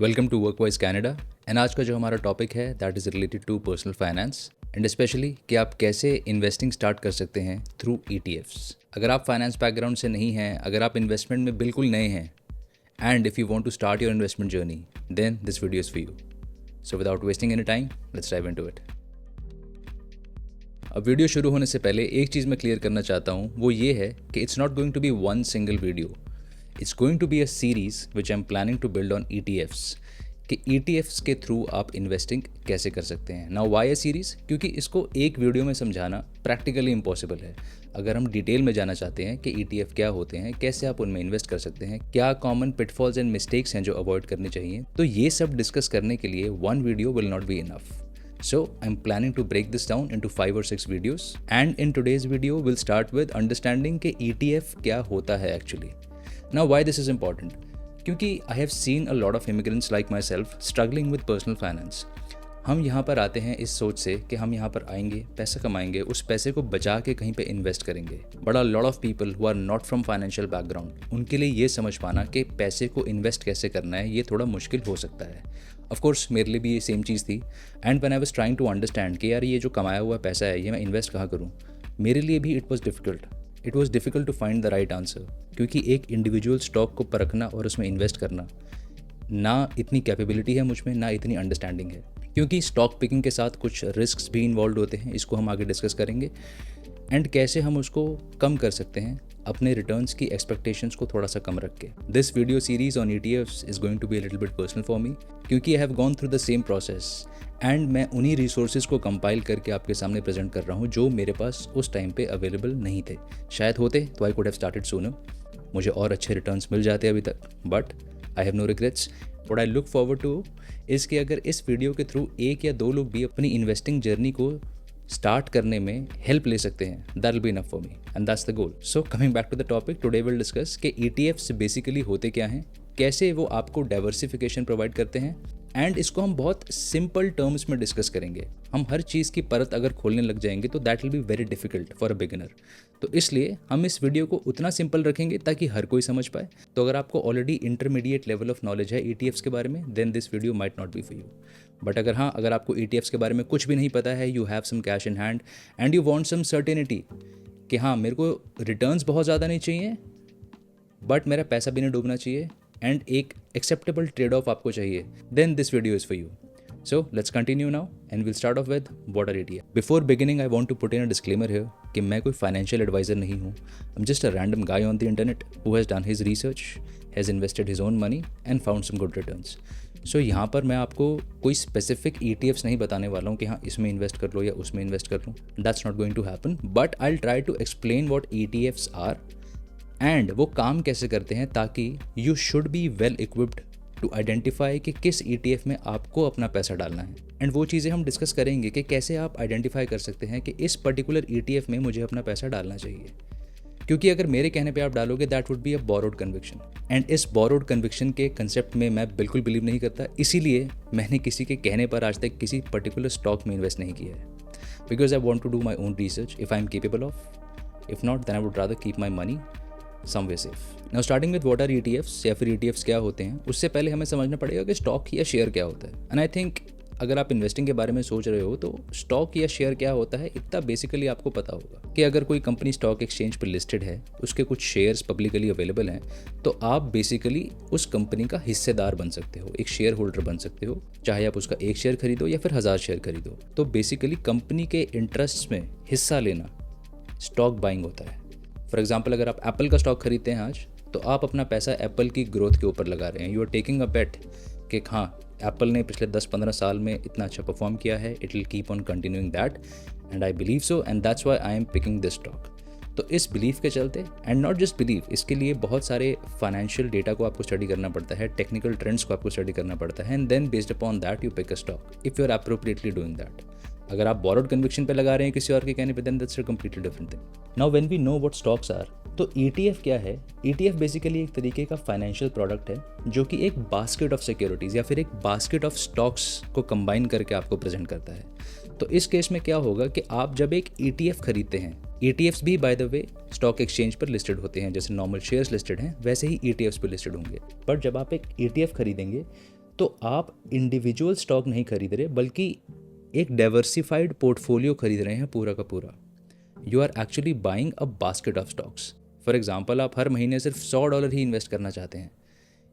Welcome to Workwise Canada. And आज का जो हमारा टॉपिक है that is related to personal finance and specially कि आप कैसे इन्वेस्टिंग स्टार्ट कर सकते हैं थ्रू ETFs। अगर आप फाइनेंस बैकग्राउंड से नहीं हैं, अगर आप इन्वेस्टमेंट में बिल्कुल नए हैं and if you want to start your investment journey then this video is for you. So without wasting any time let's dive into it. अब वीडियो शुरू होने से पहले एक चीज़ मैं क्लियर करना चाहता हूँ, वो ये है कि it's not going to be one single video, it's going to be a series which I am planning to build on ETFs कि ETFs के थ्रू आप इन्वेस्टिंग कैसे कर सकते हैं। Now why a series? क्योंकि इसको एक वीडियो में समझाना प्रैक्टिकली इम्पॉसिबल है। अगर हम डिटेल में जाना चाहते हैं कि ETF क्या होते हैं, कैसे आप उनमें इन्वेस्ट कर सकते हैं, क्या कॉमन पिटफॉल्स एंड मिस्टेक्स हैं जो अवॉइड करने चाहिए, तो ये सब डिस्कस करने के लिए one video will not be enough. So I'm planning to break this down into 5 or 6 videos, and in today's video we'll start with understanding कि ETF क्या होता है actually. Now why this is important? क्योंकि I have seen a lot of immigrants like myself struggling with personal finance. हम यहाँ पर आते हैं इस सोच से कि हम यहाँ पर आएंगे, पैसा कमाएंगे, उस पैसे को बचा के कहीं पे इन्वेस्ट करेंगे। But a lot of people who are not from financial background, उनके लिए ये समझ पाना कि पैसे को इन्वेस्ट कैसे करना है ये थोड़ा मुश्किल हो सकता है। ऑफ कोर्स मेरे लिए भी ये सेम चीज़ थी। And when I was trying to understand कि यार ये जो कमाया हुआ पैसा है ये मैं इन्वेस्ट कहाँ करूँ, मेरे लिए भी it was difficult to find the right answer. क्योंकि एक इंडिविजुअल स्टॉक को परखना और उसमें इन्वेस्ट करना, ना इतनी कैपेबिलिटी है मुझ में, ना इतनी अंडरस्टैंडिंग है। क्योंकि स्टॉक पिकिंग के साथ कुछ रिस्क्स भी इन्वॉल्व होते हैं, इसको हम आगे डिस्कस करेंगे। एंड कैसे हम उसको कम कर सकते हैं अपने रिटर्न्स की एक्सपेक्टेशंस को थोड़ा सा कम रख के। This video series on ETFs is going to be a little bit personal for me, क्योंकि I have gone through the same process and मैं उन्हीं रिसोर्सेज को कंपाइल करके आपके सामने प्रेजेंट कर रहा हूँ जो मेरे पास उस टाइम पे अवेलेबल नहीं थे। शायद होते तो I could have started sooner, मुझे और अच्छे रिटर्न्स मिल जाते अभी तक, but I have no regrets. What I look forward to is कि अगर इस वीडियो के थ्रू एक या दो लोग भी अपनी इन्वेस्टिंग जर्नी को स्टार्ट करने में हेल्प ले सकते हैं, that will be enough for me and that's the goal. So coming back to the topic, today will discuss कि ETFs बेसिकली होते क्या हैं, कैसे वो आपको डाइवर्सिफिकेशन प्रोवाइड करते हैं, एंड इसको हम बहुत सिंपल टर्म्स में डिस्कस करेंगे। हम हर चीज़ की परत अगर खोलने लग जाएंगे तो that will be very difficult for a beginner. तो इसलिए हम इस वीडियो को उतना सिंपल रखेंगे ताकि हर कोई समझ पाए। तो अगर आपको already intermediate level of knowledge है ETFs के बारे में, then this video might not be for you. But अगर आपको ETFs के बारे में कुछ भी नहीं पता है, you have some cash in hand and you want some certainty कि हाँ मेरे को रिटर्न्स बहुत ज़्यादा नहीं चाहिए बट मेरा पैसा भी नहीं डूबना चाहिए एंड एक एक्सेप्टेबल ट्रेड ऑफ आपको चाहिए, then this video is for you. So let's continue now and we'll start off with what are ETF. Before beginning, I want to put in a disclaimer here कि मैं कोई financial advisor नहीं हूँ। I'm just a random guy on the internet who has done his research, has invested his own money and found some good returns. So यहाँ पर मैं आपको कोई specific ETFs नहीं बताने वाला हूँ कि हाँ इसमें इन्वेस्ट कर लो या उसमें इन्वेस्ट कर लो। That's not going to happen. But I'll try to explain what ETFs are and वो काम कैसे करते हैं ताकि you should be well equipped to identify कि किस ETF में आपको अपना पैसा डालना है। एंड वो चीज़ें हम डिस्कस करेंगे कि कैसे आप आइडेंटिफाई कर सकते हैं कि इस पर्टिकुलर ETF में मुझे अपना पैसा डालना चाहिए। क्योंकि अगर मेरे कहने पे आप डालोगे that would be a borrowed conviction, and इस बोरोड कन्विक्शन के कंसेप्ट में मैं बिल्कुल बिलीव नहीं करता। इसीलिए मैंने किसी के कहने पर आज तक किसी पर्टिकुलर स्टॉक में इन्वेस्ट नहीं किया है, because I want to do my own research if I am capable of, if not then I would rather keep my money somewhere safe. Now starting with what are ETFs या फिर ETFs क्या होते हैं, उससे पहले हमें समझना पड़ेगा कि स्टॉक या शेयर क्या होता है। एंड आई थिंक अगर आप इन्वेस्टिंग के बारे में सोच रहे हो तो स्टॉक या शेयर क्या होता है इतना बेसिकली आपको पता होगा कि अगर कोई कंपनी स्टॉक एक्सचेंज पर लिस्टेड है, उसके कुछ शेयर्स पब्लिकली अवेलेबल हैं, तो आप बेसिकली उस कंपनी का हिस्सेदार बन सकते हो, एक शेयर होल्डर बन सकते हो, चाहे आप उसका 1 शेयर खरीदो या फिर 1000 शेयर खरीदो। तो बेसिकली कंपनी के इंटरेस्ट में हिस्सा लेना स्टॉक बाइंग होता है। फॉर एग्जाम्पल अगर आप एप्पल का स्टॉक खरीदते हैं आज, तो आप अपना पैसा एप्पल की ग्रोथ के ऊपर लगा रहे हैं। यू आर टेकिंग अ बेट कि हाँ एप्पल ने पिछले 10-15 साल में इतना अच्छा परफॉर्म किया है, it will keep on continuing that and I believe so and that's why I am picking this stock. तो इस बिलीफ के चलते, एंड नॉट जस्ट बिलीव, इसके लिए बहुत सारे फाइनेंशियल डेटा को आपको स्टडी करना पड़ता है, टेक्निकल ट्रेंड्स को आपको स्टडी करना पड़ता है, and then based upon that you pick a stock if you are appropriately doing that. अगर आप बोरोड कन्विक्शन पे लगा रहे हैं किसी और के कहने पे, then that's a completely different thing. Now when we know what stocks are, तो ETF क्या है? ETF बेसिकली एक तरीके का फाइनेंशियल प्रोडक्ट है जो कि एक बास्केट ऑफ सिक्योरिटीज़ या फिर एक बास्केट ऑफ स्टॉक्स को कंबाइन करके आपको प्रेजेंट करता है। तो इस केस में क्या होगा कि आप जब एक ETF खरीदते हैं, ETFs भी by the way stock exchange पर लिस्टेड होते हैं, जैसे नॉर्मल शेयर्स लिस्टेड हैं वैसे ही ETFs पर लिस्टेड होंगे। बट जब आप एक ETF खरीदेंगे तो आप इंडिविजुअल स्टॉक नहीं खरीद रहे बल्कि एक डाइवर्सिफाइड पोर्टफोलियो खरीद रहे हैं पूरा का पूरा। You are actually buying a basket of stocks. For example, आप हर महीने सिर्फ $100 ही इन्वेस्ट करना चाहते हैं।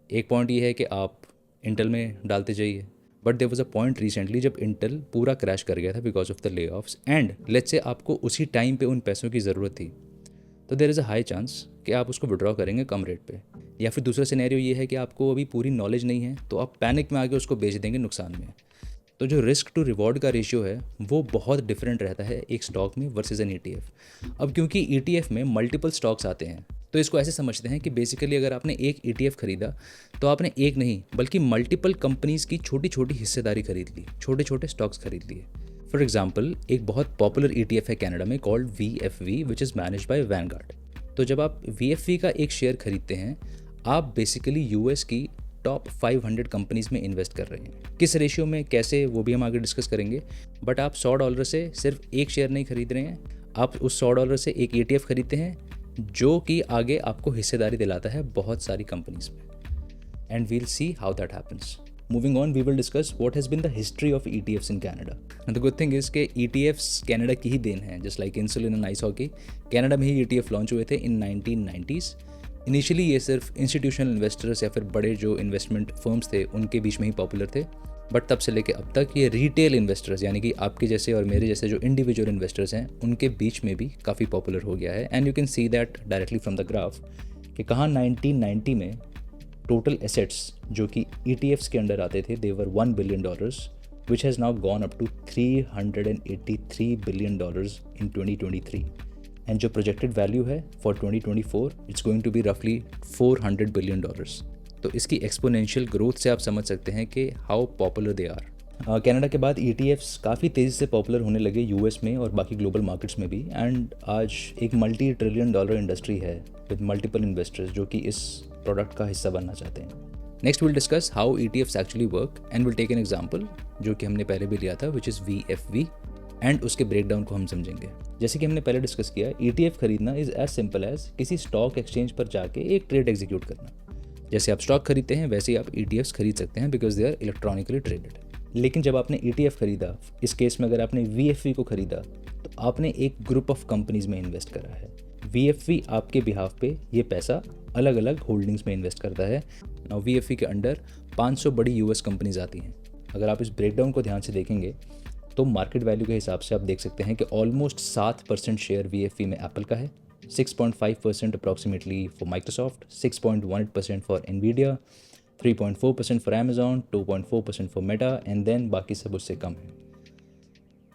एक पॉइंट ये है कि आप इंटेल में डालते जाइए, but there was a point recently जब इंटेल पूरा क्रैश कर गया था because of the layoffs, and let's say आपको उसी टाइम पे उन पैसों की ज़रूरत थी, तो there is a high chance कि आप उसको विड्रॉ करेंगे कम रेट पे। या फिर दूसरा सिनेरियो ये है कि आपको अभी पूरी नॉलेज नहीं है, तो आप पैनिक में आके उसको बेच देंगे नुकसान में। तो जो रिस्क टू रिवॉर्ड का रेशियो है वो बहुत डिफरेंट रहता है एक स्टॉक में वर्सेस एन ETF। अब क्योंकि ETF में मल्टीपल स्टॉक्स आते हैं, तो इसको ऐसे समझते हैं कि बेसिकली अगर आपने एक ETF खरीदा तो आपने एक नहीं बल्कि मल्टीपल कंपनीज़ की छोटी छोटी हिस्सेदारी खरीद ली, छोटे छोटे स्टॉक्स खरीद लिए। फॉर एग्जाम्पल, एक बहुत पॉपुलर ETF है कनाडा में called VFV which is manage by Vanguard. तो जब आप VFV का एक शेयर खरीदते हैं, आप बेसिकली US की टॉप 500 कंपनीज़ में इन्वेस्ट कर रहे हैं। किस रेशियो में, कैसे, वो भी हम आगे डिस्कस करेंगे। बट आप $100 से सिर्फ एक शेयर नहीं खरीद रहे हैं, आप उस $100 से एक ETF खरीदते हैं जो कि आगे आपको हिस्सेदारी दिलाता है बहुत सारी कंपनीज़ में। And we'll see how that happens. Moving on, we will discuss what has been the history of ETFs in Canada. The good thing is के ETFs कैनेडा की ही देन है, just like insulin and ice hockey. Canada में ही ETF launch हुए थे इन 1990s। Initially ये सिर्फ इंस्टीट्यूशनल इन्वेस्टर्स या फिर बड़े जो इन्वेस्टमेंट फर्म्स थे उनके बीच में ही पॉपुलर थे, बट तब से लेके अब तक ये रिटेल इन्वेस्टर्स यानी कि आपके जैसे और मेरे जैसे जो इंडिविजुअल इन्वेस्टर्स हैं उनके बीच में भी काफ़ी पॉपुलर हो गया है। And you can see that directly from the graph कि कहाँ 1990 में टोटल एसेट्स जो कि ETFs के अंडर आते थे they were $1 billion, which has now gone up to $383 billion in 2023। And जो प्रोजेक्टेड वैल्यू है for 2024 it's going to be रफली $400 billion। तो इसकी एक्सपोनेंशियल ग्रोथ से आप समझ सकते हैं कि how popular they are. Canada के बाद ETFs काफ़ी तेज़ी से पॉपुलर होने लगे US में और बाकी ग्लोबल मार्केट्स में भी। एंड आज एक $multi-trillion इंडस्ट्री है विद मल्टीपल इन्वेस्टर्स जो कि इस प्रोडक्ट का हिस्सा बनना चाहते हैं। Next will discuss how ETFs actually work and will take an example जो कि हमने पहले भी लिया था विच इज़ VFV, एंड उसके ब्रेकडाउन को हम समझेंगे। जैसे कि हमने पहले डिस्कस किया, ETF खरीदना इज़ एज सिंपल एज किसी स्टॉक एक्सचेंज पर जाके एक ट्रेड एग्जीक्यूट करना। जैसे आप स्टॉक खरीदते हैं वैसे ही आप ETFs खरीद सकते हैं because they are electronically traded. लेकिन जब आपने ETF खरीदा, इस केस में अगर आपने VFV को खरीदा, तो आपने एक ग्रुप ऑफ कंपनीज में इन्वेस्ट करा है। VFV आपके बिहाफ पे ये पैसा अलग अलग होल्डिंग्स में इन्वेस्ट करता है। नाउ VFV के अंडर 500 बड़ी US कंपनीज आती हैं। अगर आप इस ब्रेकडाउन को ध्यान से देखेंगे तो मार्केट वैल्यू के हिसाब से आप देख सकते हैं कि ऑलमोस्ट 7% शेयर VFV में एप्पल का है, 6.5% approximately for Microsoft, 6.18% for NVIDIA, 3.4% for Amazon, 2.4% for Meta, and then बाकी सब उससे कम है।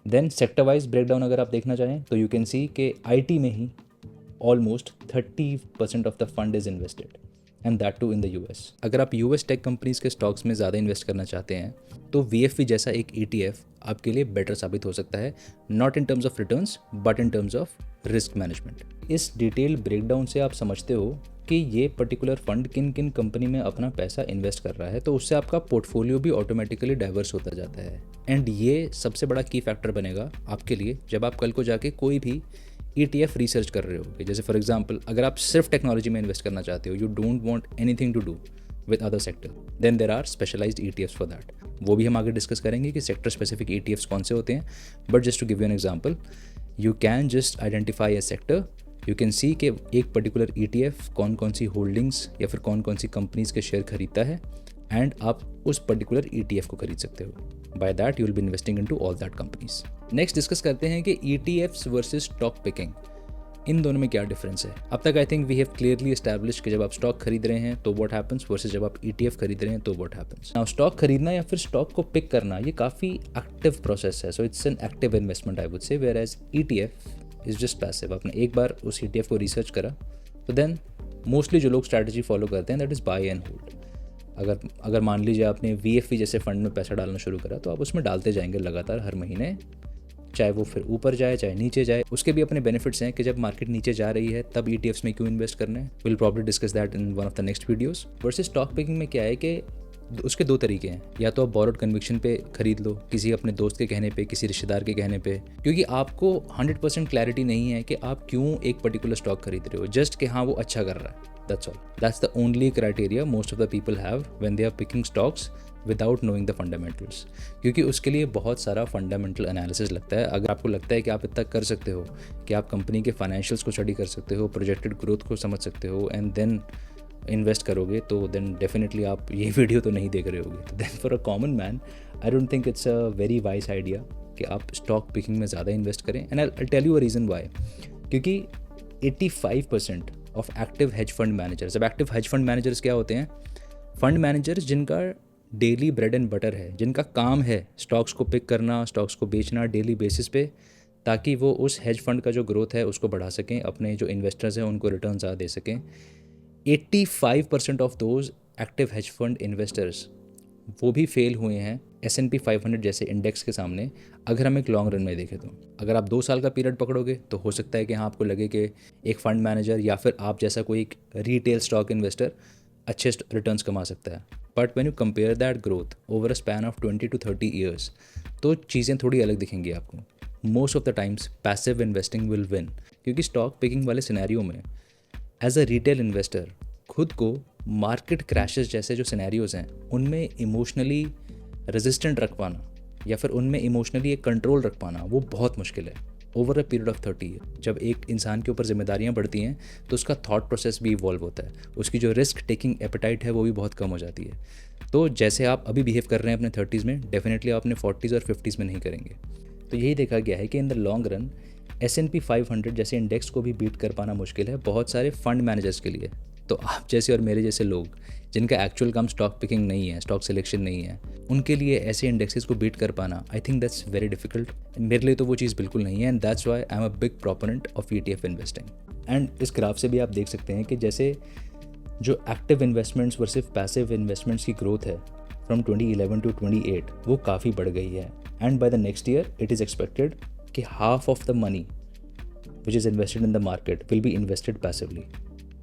देन सेक्टर वाइज ब्रेकडाउन अगर आप देखना चाहें तो यू कैन सी कि IT में ही almost 30% of the fund is invested and that too in the US। अगर आप US टेक कंपनीज के स्टॉक्स में ज़्यादा इन्वेस्ट करना चाहते हैं तो VFV जैसा एक ETF आपके लिए बेटर साबित हो सकता है, not in terms of returns but in terms of risk management. इस डिटेल ब्रेकडाउन से आप समझते हो कि ये पर्टिकुलर फंड किन किन कंपनी में अपना पैसा इन्वेस्ट कर रहा है, तो उससे आपका पोर्टफोलियो भी ऑटोमेटिकली डाइवर्स होता जाता है। एंड ये सबसे बड़ा की फैक्टर बनेगा आपके लिए जब आप कल को जाके कोई भी ETF रिसर्च कर रहे हो। जैसे फॉर एग्जांपल, अगर आप सिर्फ टेक्नोलॉजी में इन्वेस्ट करना चाहते हो, you don't want anything to do with other sector, then there are specialised ETFs for that. वो भी हम आगे डिस्कस करेंगे कि सेक्टर स्पेसिफिक ETFs कौन से होते हैं। But just to give you an example, you can just identify a sector, you can see कि एक पर्टिकुलर ETF कौन कौन सी होल्डिंग्स या फिर कौन कौन सी कंपनीज के शेयर खरीदता है, एंड आप उस पर्टिकुलर ETF को खरीद सकते हो। By that you will be investing into all that companies. Next discuss करते हैं कि ETFs वर्सेस स्टॉक पिकिंग, इन दोनों में क्या डिफरेंस है। अब तक I think we have clearly establish कि जब आप स्टॉक खरीद रहे हैं तो व्हाट हैपेंस वर्सेस जब आप ETF खरीद रहे हैं तो व्हाट हैपेंस। नाउ स्टॉक खरीदना या फिर स्टॉक को पिक करना ये काफ़ी एक्टिव प्रोसेस है, so it's an active investment I would say, whereas ETF is just passive. आपने एक बार उस ETF को रिसर्च करा तो देन मोस्टली जो लोग स्ट्रैटेजी फॉलो करते हैं that is by and hold. अगर मान लीजिए आपने VFV जैसे फंड में पैसा डालना शुरू करा तो आप उसमें डालते जाएंगे लगातार हर महीने, चाहे वो फिर ऊपर जाए चाहे नीचे जाए। उसके भी अपने बेनिफिट्स हैं कि जब मार्केट नीचे जा रही है तब ETFs में क्यों इन्वेस्ट करना है। Will probably discuss that in one of the next videos. Versus stock picking में क्या है कि उसके दो तरीके हैं, या तो आप बोरोड कन्विक्शन पे खरीद लो, किसी अपने दोस्त के कहने पे, किसी रिश्तेदार के कहने पे, क्योंकि आपको 100% क्लैरिटी नहीं है कि आप क्यों एक पर्टिकुलर स्टॉक खरीद रहे हो, जस्ट कि हाँ वो अच्छा कर रहा है, that's all. That's the only criteria most of the people have when they are picking stocks without knowing the fundamentals, क्योंकि उसके लिए बहुत सारा फंडामेंटल एनालिसिस लगता है। अगर आपको लगता है कि आप इतना कर सकते हो कि आप कंपनी के फाइनेंशियल्स को स्टडी कर सकते हो, प्रोजेक्टेड ग्रोथ को समझ सकते हो एंड देन इन्वेस्ट करोगे, तो देन डेफिनेटली आप ये वीडियो तो नहीं देख रहे होगे। तो then for a common man I don't think it's a very wise idea कि आप स्टॉक पिकिंग में ज़्यादा इन्वेस्ट करें। And I tell you a reason why, क्योंकि 85% of active hedge fund managers, अब एक्टिव हेज फंड मैनेजर्स क्या होते हैं? फंड मैनेजर्स जिनका डेली ब्रेड एंड बटर है, जिनका काम है स्टॉक्स को पिक करना, स्टॉक्स को बेचना डेली बेसिस पे, ताकि वो उस हेज फंड का जो ग्रोथ है उसको बढ़ा सकें, अपने जो इन्वेस्टर्स हैं उनको रिटर्न ज़्यादा दे सकें। 85% of those active hedge fund investors वो भी फेल हुए हैं S&P 500 जैसे इंडेक्स के सामने, अगर हम एक लॉन्ग रन में देखें तो। अगर आप 2 साल का पीरियड पकड़ोगे तो हो सकता है कि हाँ आपको लगे कि एक फंड मैनेजर या फिर आप जैसा कोई एक रिटेल स्टॉक इन्वेस्टर अच्छे रिटर्न्स कमा सकता है। But when you compare that growth over a span of 20 to 30 years, तो चीज़ें थोड़ी अलग दिखेंगी आपको। Most of the times passive investing will win, क्योंकि स्टॉक पिकिंग वाले सिनेरियो में एज अ रिटेल इन्वेस्टर खुद को मार्केट क्रैशेस जैसे जो सिनेरियोज़ हैं उनमें इमोशनली रेजिस्टेंट रख पाना या फिर उनमें इमोशनली एक कंट्रोल रख पाना वो बहुत मुश्किल है over a period of 30 year. जब एक इंसान के ऊपर जिम्मेदारियां बढ़ती हैं तो उसका थॉट प्रोसेस भी इवॉल्व होता है, उसकी जो रिस्क टेकिंग एपेटाइट है वो भी बहुत कम हो जाती है। तो जैसे आप अभी बिहेव कर रहे हैं अपने 30s में, डेफिनेटली आप अपने 40s और 50s में नहीं करेंगे। तो यही देखा गया है कि in the long run S&P 500 जैसे इंडेक्स को भी बीट कर पाना मुश्किल है बहुत सारे फंड मैनेजर्स के लिए। तो आप जैसे और मेरे जैसे लोग जिनका एक्चुअल काम स्टॉक पिकिंग नहीं है, स्टॉक सिलेक्शन नहीं है, उनके लिए ऐसे इंडेक्सेस को बीट कर पाना I think that's very difficult. मेरे लिए तो वो चीज़ बिल्कुल नहीं है and that's why I am a big proponent of ETF investing. And इस ग्राफ से भी आप देख सकते हैं कि जैसे जो active investments versus passive investments की ग्रोथ है फ्रॉम 2011 to 28 वो काफ़ी बढ़ गई है। And by the next year it is expected कि half of the money which is invested in the market will be invested passively,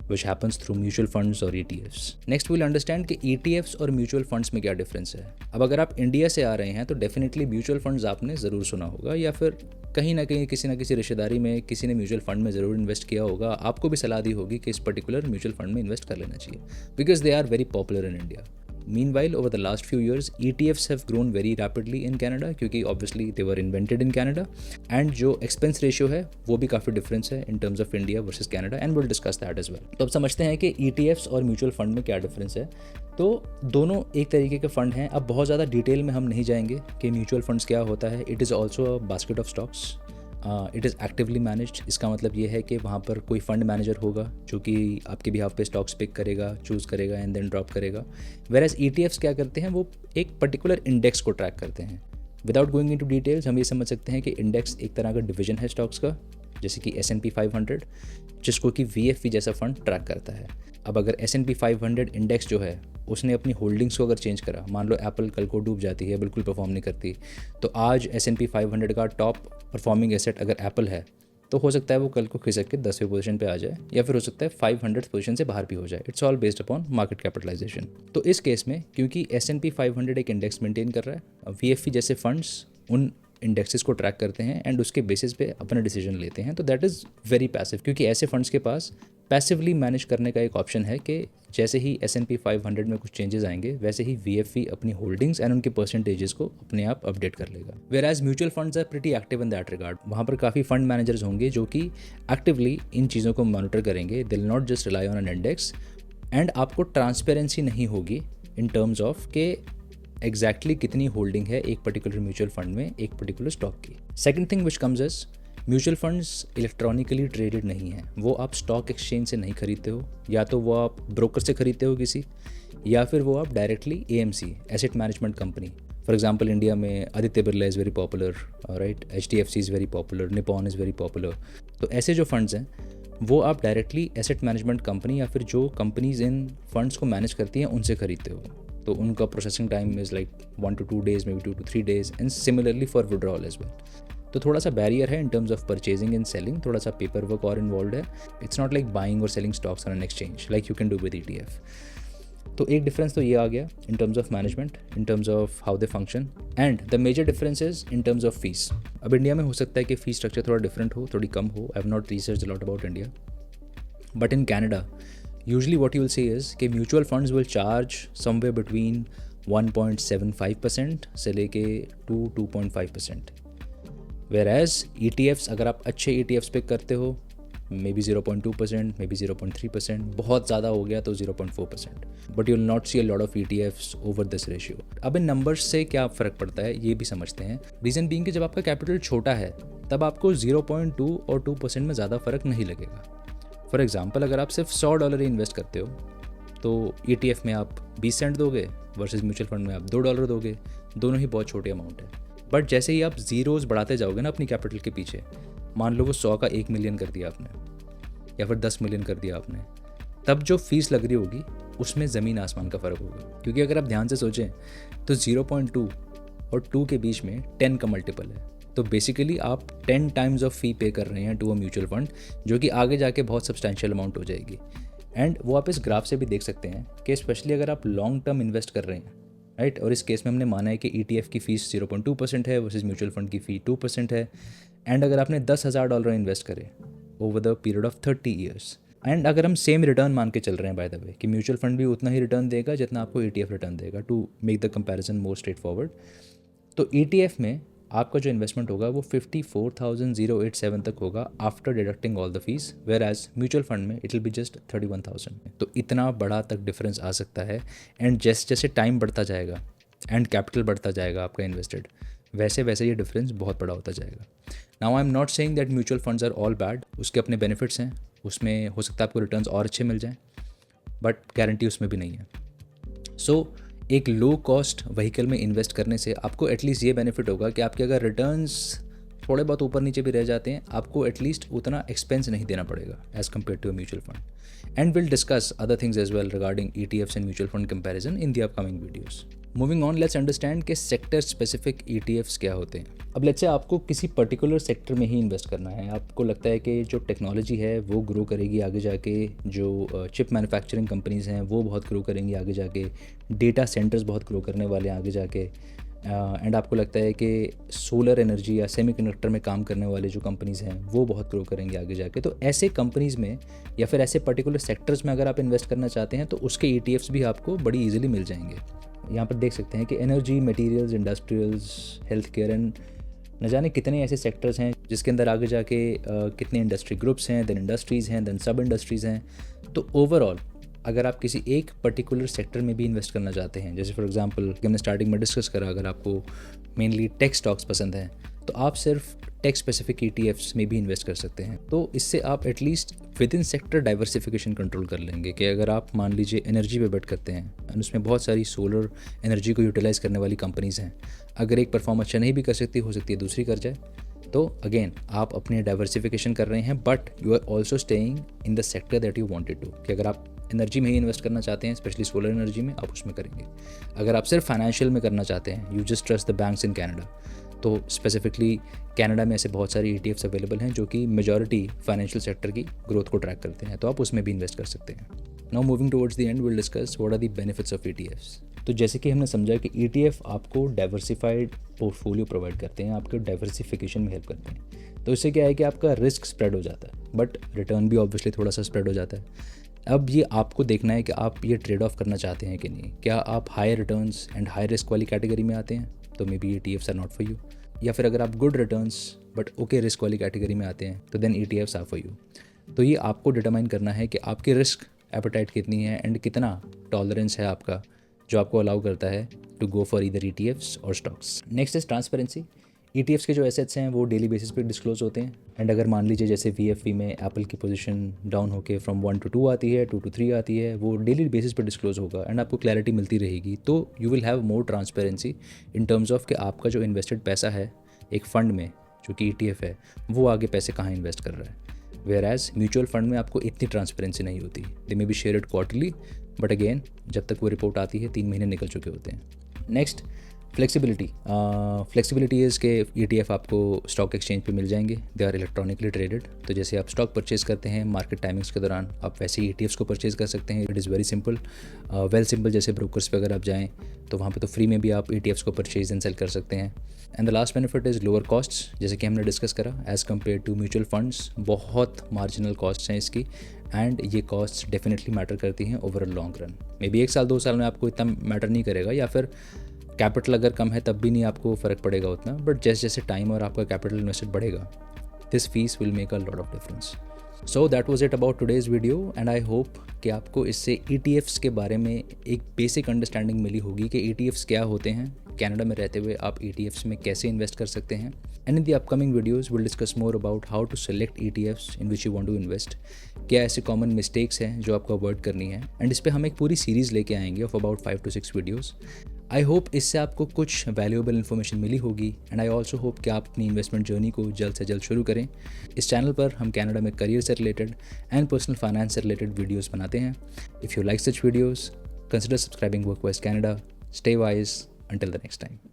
which happens through mutual funds or ETFs. Next we'll understand कि ETFs और mutual funds में क्या difference है। अब अगर आप India से आ रहे हैं तो डेफिनेटली म्यूचुअल फंड्स आपने ज़रूर सुना होगा या फिर कहीं ना कहीं किसी ना किसी रिश्तेदारी में किसी ने म्यूचुअल फंड में ज़रूर इन्वेस्ट किया होगा। आपको भी सलाह दी होगी कि इस पर्टिकुलर म्यूचुअल फंड में इन्वेस्ट कर लेना चाहिए because they are very popular in India. Meanwhile, over the last few years, ETFs have grown very rapidly in Canada क्योंकि obviously they were invented in Canada and जो expense ratio है वो भी काफ़ी difference है in terms of India versus Canada and we'll discuss that as well। तो अब समझते हैं कि ETFs और म्यूचुअल फंड में क्या डिफरेंस है। तो दोनों एक तरीके के फंड हैं। अब बहुत ज़्यादा डिटेल में हम नहीं जाएंगे कि म्यूचुअल फंड्स क्या होता है। It is also a basket of stocks, it is actively managed. इसका मतलब ये है कि वहाँ पर कोई फंड मैनेजर होगा जो कि आपके बिहाफ पे स्टॉक्स पिक करेगा, चूज़ करेगा एंड देन ड्रॉप करेगा। वेराज ETFs क्या करते हैं, वो एक पर्टिकुलर इंडेक्स को ट्रैक करते हैं। विदाउट गोइंग इनटू डिटेल्स हम ये समझ सकते हैं कि इंडेक्स एक तरह का डिवीजन है स्टॉक्स का, जैसे कि S&P 500 जिसको कि VFV जैसा फंड ट्रैक करता है। अब अगर S&P 500 इंडेक्स जो है उसने अपनी होल्डिंग्स को अगर चेंज करा, मान लो एप्पल कल को डूब जाती है, बिल्कुल परफॉर्म नहीं करती, तो आज S&P 500 का टॉप परफॉर्मिंग एसेट अगर एप्पल है तो हो सकता है वो कल को खिसक के 10वीं पोजीशन पे आ जाए या फिर हो सकता है 500 पोजीशन से बाहर भी हो जाए। It's all based upon market capitalization. तो इस केस में क्योंकि S&P 500 एक इंडेक्स मेंटेन कर रहा है, VFV जैसे फंड्स उन इंडेक्सेस को ट्रैक करते हैं एंड उसके बेसिस पे अपना डिसीजन लेते हैं। तो दैट इज़ वेरी पैसिव, क्योंकि ऐसे फंड्स के पास पैसिवली मैनेज करने का एक ऑप्शन है कि जैसे ही S&P 500 में कुछ चेंजेस आएंगे वैसे ही VFV अपनी होल्डिंग्स एंड उनके परसेंटेजेस को अपने आप अपडेट कर लेगा। Whereas mutual funds are pretty active in that regard. वहाँ पर काफ़ी फंड मैनेजर्स होंगे जो कि एक्टिवली इन चीज़ों को मॉनिटर करेंगे। They will not just rely on an index and आपको ट्रांसपेरेंसी नहीं होगी इन टर्म्स ऑफ के एग्जैक्टली कितनी होल्डिंग है एक पर्टिकुलर म्यूचुअल फंड में एक पर्टिकुलर स्टॉक की। Second thing which comes is mutual funds electronically traded नहीं है। वो आप स्टॉक एक्सचेंज से नहीं खरीदते हो, या तो वो आप ब्रोकर से खरीदते हो किसी, या फिर वो आप directly AMC asset management company, for example India में Aditya Birla is very popular, right, HDFC is very popular, Nippon is very popular. तो ऐसे जो फंड्स हैं वो आप डायरेक्टली एसेट मैनेजमेंट कंपनी या फिर जो कंपनीज इन फंड्स को मैनेज करती हैं उनसे खरीदते हो। तो उनका processing time is like 1 to 2 days, maybe 2 to 3 days and similarly for withdrawal as well. तो थोड़ा सा बैरियर है in terms of purchasing and selling, थोड़ा सा पेपर वर्क और इन्वॉल्व है। इट्स नॉट लाइक बाइंग और selling stocks on an exchange like you can do with ETF। तो एक डिफरेंस तो ये आ गया in terms of management, in terms of how they function, and the major difference is in terms of fees. अब India में हो सकता है कि फीस स्ट्रक्चर थोड़ा डिफरेंट हो, थोड़ी कम हो। I have not research lot about India, but in Canada usually what you will see is कि mutual funds will charge somewhere between 1.75% से लेके 2.5%। वेयर एज ETFs अगर आप अच्छे ETFs पिक करते हो मे बी 0.2%, मे बी 0.3%, बहुत ज़्यादा हो गया तो 0.4%, but you will not see a lot of ETFs over this ratio. अब इन नंबर्स से क्या फ़र्क पड़ता है ये भी समझते हैं। रीज़न बीइंग कि जब आपका कैपिटल छोटा है तब आपको 0.2 और 2% में ज़्यादा फ़र्क नहीं लगेगा। फॉर एग्जाम्पल अगर आप सिर्फ $100 ही इन्वेस्ट करते हो तो ETF में आप 20 सेंट दोगे वर्सेस म्यूचुअल फंड में आप $2 दोगे, दोनों ही बहुत छोटी अमाउंट है। बट जैसे ही आप ज़ीरोज़ बढ़ाते जाओगे ना अपनी कैपिटल के पीछे, मान लो वो 100 का 1 मिलियन कर दिया आपने या फिर 10 मिलियन कर दिया आपने, तब जो फीस लग रही होगी उसमें ज़मीन आसमान का फ़र्क होगा। क्योंकि अगर आप ध्यान से सोचें तो 0.2 और 2 के बीच में 10 का मल्टीपल है, तो बेसिकली आप 10 टाइम्स ऑफ फ़ी पे कर रहे हैं टू अ म्यूचुअल फंड, जो कि आगे जाके बहुत सब्सटैंशियल अमाउंट हो जाएगी। एंड वो आप इस ग्राफ से भी देख सकते हैं कि स्पेशली अगर आप लॉन्ग टर्म इन्वेस्ट कर रहे हैं, राइट, और इस केस में हमने माना है कि ETF की फ़ीस 0.2% है वर्सेस म्यूचुअल फंड की फ़ी 2% है। एंड अगर आपने $10,000 इन्वेस्ट करे over the period of 30 years, and अगर हम सेम रिटर्न मान के चल रहे हैं बाय द वे कि म्यूचुअल फंड भी उतना ही रिटर्न देगा जितना आपको ETF रिटर्न देगा, to make the comparison more straightforward, तो ETF में आपका जो इन्वेस्टमेंट होगा वो 54,087 तक होगा after deducting all the fees, whereas mutual fund में इट विल बी जस्ट 31,000। तो इतना बड़ा तक डिफरेंस आ सकता है। एंड जैसे जैसे टाइम बढ़ता जाएगा एंड कैपिटल बढ़ता जाएगा आपका इन्वेस्टेड, वैसे वैसे ये डिफरेंस बहुत बड़ा होता जाएगा। Now I am not saying that mutual funds are all bad, उसके अपने बेनिफिट्स हैं, उसमें हो सकता है आपको रिटर्न्स और अच्छे मिल जाएं, बट गारंटी उसमें भी नहीं है। सो एक लो कॉस्ट व्हीकल में इन्वेस्ट करने से आपको एटलीस्ट ये बेनिफिट होगा कि आपके अगर रिटर्न्स थोड़े बहुत ऊपर नीचे भी रह जाते हैं, आपको एटलीस्ट उतना एक्सपेंस नहीं देना पड़ेगा as compared to a mutual fund. And will discuss other things as well regarding ETFs and mutual fund comparison in the upcoming videos. Moving on, let's understand कि सेक्टर स्पेसिफिक ETFs क्या होते हैं। अब let's say आपको किसी particular sector में ही invest करना है, आपको लगता है कि जो टेक्नोलॉजी है वो ग्रो करेगी आगे जाके, जो चिप मैन्युफैक्चरिंग कंपनीज़ हैं वो बहुत ग्रो करेंगी आगे जाके, डेटा सेंटर्स बहुत ग्रो करने वाले हैं आगे जाके, एंड आपको लगता है कि सोलर एनर्जी या सेमीकंडक्टर में काम करने वाले जो कंपनीज़ हैं वो बहुत ग्रो करेंगे आगे जाके। तो ऐसे कंपनीज़ में या फिर ऐसे पर्टिकुलर सेक्टर्स में अगर आप इन्वेस्ट करना चाहते हैं तो उसके ETFs भी आपको बड़ी ईजिली मिल जाएंगे। यहाँ पर देख सकते हैं कि energy, materials, industrials, health care and न जाने कितने ऐसे सेक्टर्स हैं जिसके अंदर आगे जाके कितने इंडस्ट्री ग्रुप्स हैं, देन इंडस्ट्रीज़ हैं, देन सब इंडस्ट्रीज़ हैं। तो ओवरऑल अगर आप किसी एक पर्टिकुलर सेक्टर में भी इन्वेस्ट करना चाहते हैं, जैसे फॉर एग्जांपल हमने स्टार्टिंग में डिस्कस करा, अगर आपको मेनली टेक स्टॉक्स पसंद हैं तो आप सिर्फ टेक स्पेसिफिक ETFs में भी इन्वेस्ट कर सकते हैं। तो इससे आप at least with in sector diversification control कर लेंगे कि अगर आप मान लीजिए एनर्जी पे बेट करते हैं और उसमें बहुत सारी सोलर एनर्जी को यूटिलाइज़ करने वाली कंपनीज़ हैं, अगर एक परफॉर्म अच्छा नहीं भी कर सकती, हो सकती है दूसरी कर जाए, तो अगेन आप अपने डाइवर्सिफिकेशन कर रहे हैं, but you are also staying in the sector that you wanted to. कि अगर आप एनर्जी में ही इन्वेस्ट करना चाहते हैं, स्पेशली सोलर एनर्जी में, आप उसमें करेंगे। अगर आप सिर्फ फाइनेंशियल में करना चाहते हैं, you just trust the banks in Canada, तो स्पेसिफिकली कनाडा में ऐसे बहुत सारे ETFs अवेलेबल हैं जो कि मेजॉरिटी फाइनेंशियल सेक्टर की ग्रोथ को ट्रैक करते हैं, तो आप उसमें भी इन्वेस्ट कर सकते हैं। Now moving towards the end, will discuss what are the benefits of ETFs। तो जैसे कि हमने समझा कि ETF आपको डाइवर्सिफाइड पोर्टफोलियो प्रोवाइड करते हैं, आपके डाइवर्सिफिकेशन में हेल्प करते हैं। तो इससे क्या है कि आपका रिस्क स्प्रेड हो जाता है, बट रिटर्न भी ऑब्वियसली थोड़ा सा स्प्रेड हो जाता है। अब ये आपको देखना है कि आप ये ट्रेड ऑफ करना चाहते हैं कि नहीं। क्या आप high returns and high risk वाली कैटेगरी में आते हैं तो maybe ETFs are not for you, या फिर अगर आप good returns but okay risk वाली कैटेगरी में आते हैं तो then ETFs are for you. तो ये आपको डिटरमाइन करना है कि आपकी रिस्क एपेटाइट कितनी है एंड कितना टॉलरेंस है आपका जो आपको अलाउ करता है to go for either ETFs और stocks. Next is transparency. ETFs के जो एसेट्स हैं वो डेली बेसिस पे डिस्क्लोज होते हैं, एंड अगर मान लीजिए जैसे VFV में एप्पल की पोजीशन डाउन होकर फ्रॉम 1 to 2 आती है, 2 to 3 आती है, वो डेली बेसिस पे डिस्क्लोज होगा एंड आपको क्लैरिटी मिलती रहेगी। तो you will have more transparency in terms of कि आपका जो इन्वेस्टेड पैसा है एक फ़ंड में जो कि ETF है, वो आगे पैसे कहाँ इन्वेस्ट कर रहा है। वेयर एज म्यूचुअल फंड में आपको इतनी ट्रांसपेरेंसी नहीं होती। They may be shared quarterly, but again जब तक वो रिपोर्ट आती है 3 महीने निकल चुके होते हैं। नेक्स्ट, फ्लेक्सिबिलिटी इज़ के ETF आपको स्टॉक एक्सचेंज पे मिल जाएंगे, दे आर इलेक्ट्रॉनिकली ट्रेडेड। तो जैसे आप स्टॉक परचेज़ करते हैं मार्केट टाइमिंग्स के दौरान, आप वैसे ही ETFs को परचेज़ कर सकते हैं। It is very simple, well simple. जैसे ब्रोकर्स पे अगर आप जाएँ तो वहाँ पे तो फ्री में भी आप ETFs को परचेज़ एंड सेल कर सकते हैं। And the last benefit is lower costs, जैसे कि हमने डिस्कस करा, as compared to mutual funds बहुत मार्जिनल कॉस्ट्स हैं इसकी, एंड ये कॉस्ट डेफिनेटली मैटर करती हैं over a long run. Maybe 1 साल 2 साल में आपको इतना मैटर नहीं करेगा, या फिर कैपिटल अगर कम है तब भी नहीं आपको फ़र्क पड़ेगा उतना, बट जैसे जैसे टाइम और आपका कैपिटल इन्वेस्टेड बढ़ेगा, this fees will make a lot of difference. So that was it about today's video, and I hope कि आपको इससे ETFs के बारे में एक बेसिक अंडरस्टैंडिंग मिली होगी कि ETFs क्या होते हैं, कनाडा में रहते हुए आप ETFs में कैसे इन्वेस्ट कर सकते हैं। And in the upcoming videos will discuss more about how to select ETFs in which you want to invest, क्या ऐसे कॉमन मिस्टेक्स हैं जो आपको अवॉइड करनी है, एंड इस पर हम एक पूरी सीरीज़ लेके आएंगे of about 5 to 6 videos. I hope इससे आपको कुछ वैल्यूएबल इन्फॉर्मेशन मिली होगी, एंड आई ऑल्सो होप कि आप अपनी इन्वेस्टमेंट जर्नी को जल्द से जल्द शुरू करें। इस चैनल पर हम कनाडा में करियर से रिलेटेड एंड पर्सनल फाइनेंस से रिलेटेड वीडियोस बनाते हैं। If you like such videos, consider subscribing Workwise Canada. Stay wise, until the next time.